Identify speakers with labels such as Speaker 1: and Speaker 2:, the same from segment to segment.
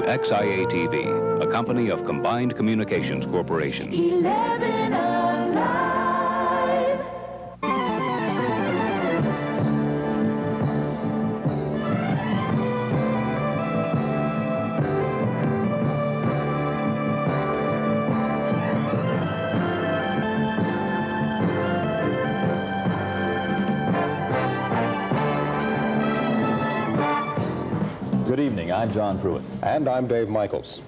Speaker 1: WXIA-TV, a company of Combined Communications Corporation.
Speaker 2: 11 Alive.
Speaker 3: Good evening, I'm John Pruitt.
Speaker 4: And I'm Dave Michaels.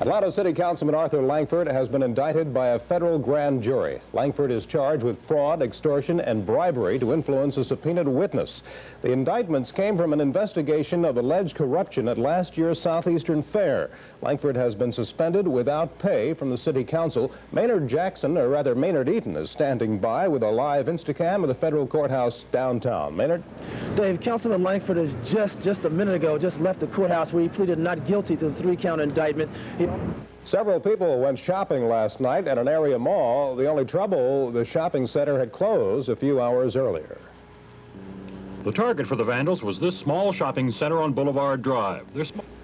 Speaker 4: Atlanta City Councilman Arthur Langford has been indicted by a federal grand jury. Langford is charged with fraud, extortion, and bribery to influence a subpoenaed witness. The indictments came from an investigation of alleged corruption at last year's Southeastern Fair. Langford has been suspended without pay from the City Council. Maynard Eaton, is standing by with a live Instacam of the federal courthouse downtown. Maynard?
Speaker 5: Dave, Councilman Langford has just a minute ago left the courthouse where he pleaded not guilty to the 3-count indictment.
Speaker 4: Several people went shopping last night at an area mall. The only trouble, the shopping center had closed a few hours earlier.
Speaker 6: The target for the vandals was this small shopping center on Boulevard Drive.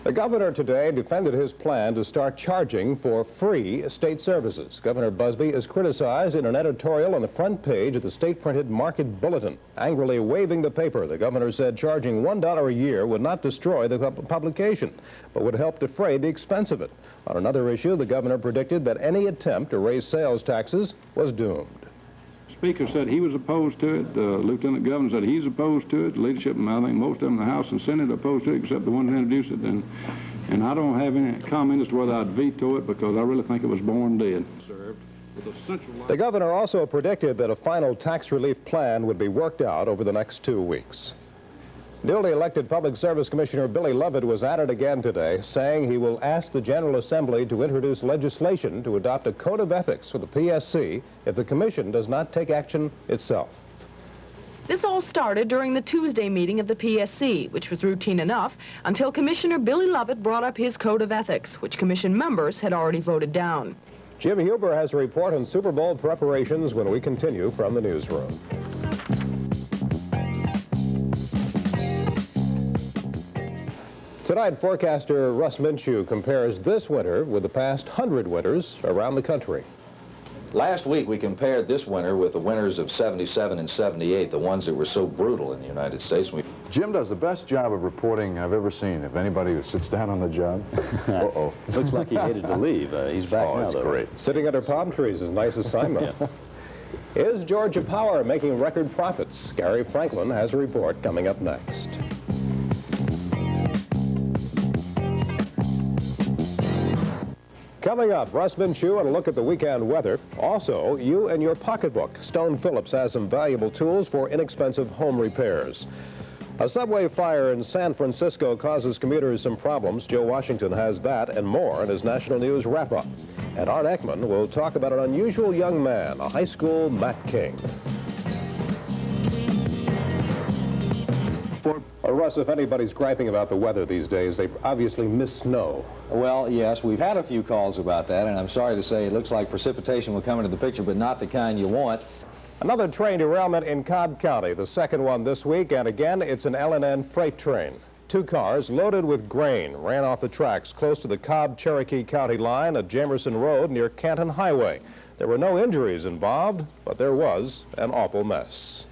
Speaker 4: The governor today defended his plan to start charging for free state services. Governor Busby is criticized in an editorial on the front page of the state-printed Market Bulletin. Angrily waving the paper, the governor said charging $1 a year would not destroy the publication, but would help defray the expense of it. On another issue, the governor predicted that any attempt to raise sales taxes was doomed.
Speaker 7: Speaker said he was opposed to it. The Lieutenant Governor said he's opposed to it. The leadership, and I think most of them in the House and Senate are opposed to it, except the one that introduced it. And I don't have any comment as to whether I'd veto it, because I really think it was born dead.
Speaker 4: The governor also predicted that a final tax relief plan would be worked out over the next 2 weeks. Newly elected Public Service Commissioner Billy Lovett was at it again today, saying he will ask the General Assembly to introduce legislation to adopt a code of ethics for the PSC if the commission does not take action itself.
Speaker 8: This all started during the Tuesday meeting of the PSC, which was routine enough until Commissioner Billy Lovett brought up his code of ethics, which commission members had already voted down.
Speaker 4: Jim Huber has a report on Super Bowl preparations when we continue from the newsroom. Tonight, forecaster Russ Minshew compares this winter with the past 100 winters around the country.
Speaker 3: Last week, we compared this winter with the winters of '77 and '78, the ones that were so brutal in the United States.
Speaker 9: Jim does the best job of reporting I've ever seen. If anybody who sits down on the job. Uh-oh.
Speaker 10: Looks like he hated to leave. He's back now,
Speaker 4: that's
Speaker 10: though.
Speaker 4: Great. Sitting under palm trees is a nice assignment. Yeah. Is Georgia Power making record profits? Gary Franklin has a report coming up next. Coming up, Russ Minshew and a look at the weekend weather. Also, you and your pocketbook. Stone Phillips has some valuable tools for inexpensive home repairs. A subway fire in San Francisco causes commuters some problems. Joe Washington has that and more in his National News Wrap-Up. And Art Ekman will talk about an unusual young man, a high school Matt King. Russ, if anybody's griping about the weather these days, they obviously miss snow.
Speaker 3: Well, yes, we've had a few calls about that, and I'm sorry to say it looks like precipitation will come into the picture, but not the kind you want.
Speaker 4: Another train derailment in Cobb County, the second one this week, and again, it's an L&N freight train. 2 cars loaded with grain ran off the tracks close to the Cobb-Cherokee County line at Jamerson Road near Canton Highway. There were no injuries involved, but there was an awful mess.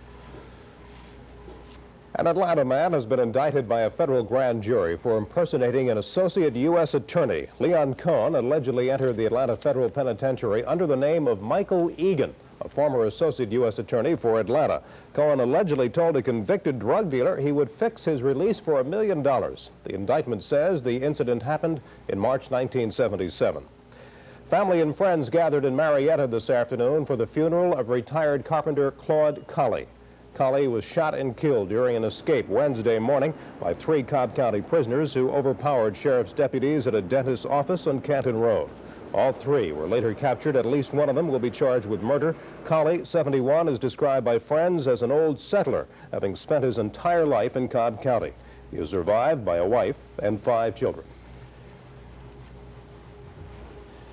Speaker 4: An Atlanta man has been indicted by a federal grand jury for impersonating an associate U.S. attorney. Leon Cohn allegedly entered the Atlanta Federal Penitentiary under the name of Michael Egan, a former associate U.S. attorney for Atlanta. Cohn allegedly told a convicted drug dealer he would fix his release for $1 million. The indictment says the incident happened in March 1977. Family and friends gathered in Marietta this afternoon for the funeral of retired carpenter Claude Colley. Colley was shot and killed during an escape Wednesday morning by 3 Cobb County prisoners who overpowered sheriff's deputies at a dentist's office on Canton Road. All 3 were later captured. At least one of them will be charged with murder. Colley, 71, is described by friends as an old settler, having spent his entire life in Cobb County. He is survived by a wife and 5 children.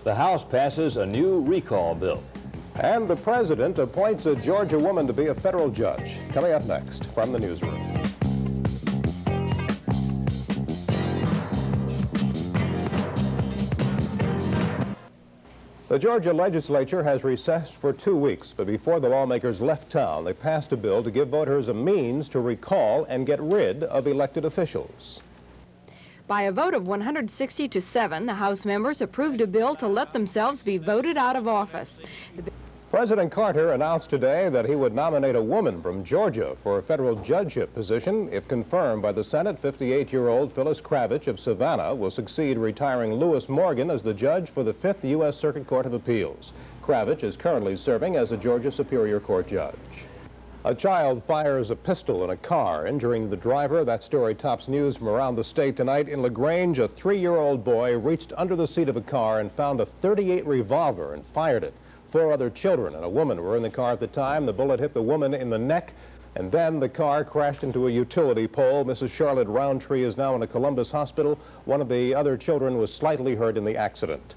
Speaker 10: The House passes a new recall bill.
Speaker 4: And the president appoints a Georgia woman to be a federal judge. Coming up next from the newsroom. The Georgia legislature has recessed for 2 weeks, but before the lawmakers left town, they passed a bill to give voters a means to recall and get rid of elected officials.
Speaker 11: By a vote of 160 to 7, the House members approved a bill to let themselves be voted out of office.
Speaker 4: President Carter announced today that he would nominate a woman from Georgia for a federal judgeship position. If confirmed by the Senate, 58-year-old Phyllis Kravitch of Savannah will succeed retiring Lewis Morgan as the judge for the 5th U.S. Circuit Court of Appeals. Kravitch is currently serving as a Georgia Superior Court judge. A child fires a pistol in a car, injuring the driver. That story tops news from around the state tonight. In LaGrange, a 3-year-old boy reached under the seat of a car and found a .38 revolver and fired it. 4 other children and a woman were in the car at the time. The bullet hit the woman in the neck, and then the car crashed into a utility pole. Mrs. Charlotte Roundtree is now in a Columbus hospital. One of the other children was slightly hurt in the accident.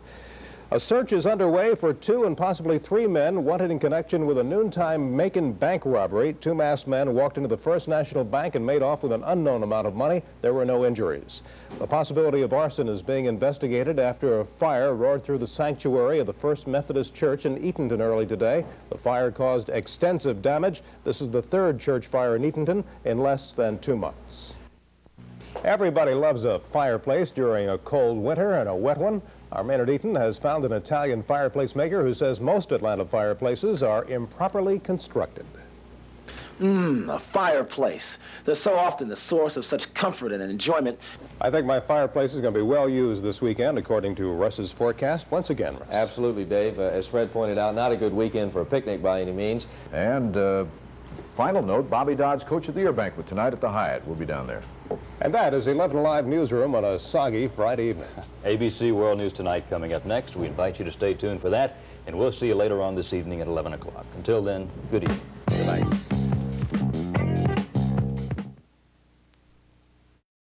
Speaker 4: A search is underway for 2 and possibly 3 men wanted in connection with a noontime Macon bank robbery. 2 masked men walked into the First National Bank and made off with an unknown amount of money. There were no injuries. The possibility of arson is being investigated after a fire roared through the sanctuary of the First Methodist Church in Eatonton early today. The fire caused extensive damage. This is the 3rd church fire in Eatonton in less than 2 months. Everybody loves a fireplace during a cold winter and a wet one. Our man at Eaton has found an Italian fireplace maker who says most Atlanta fireplaces are improperly constructed.
Speaker 5: A fireplace. They're so often the source of such comfort and enjoyment.
Speaker 4: I think my fireplace is going to be well used this weekend, according to Russ's forecast. Once again, Russ.
Speaker 12: Absolutely, Dave. As Fred pointed out, not a good weekend for a picnic by any means.
Speaker 9: And final note, Bobby Dodd's Coach of the Year banquet tonight at the Hyatt. We'll be down there.
Speaker 4: And that is 11 Live Newsroom on a soggy Friday evening.
Speaker 10: ABC World News Tonight coming up next. We invite you to stay tuned for that, and we'll see you later on this evening at 11 o'clock. Until then, good evening.
Speaker 4: Good night.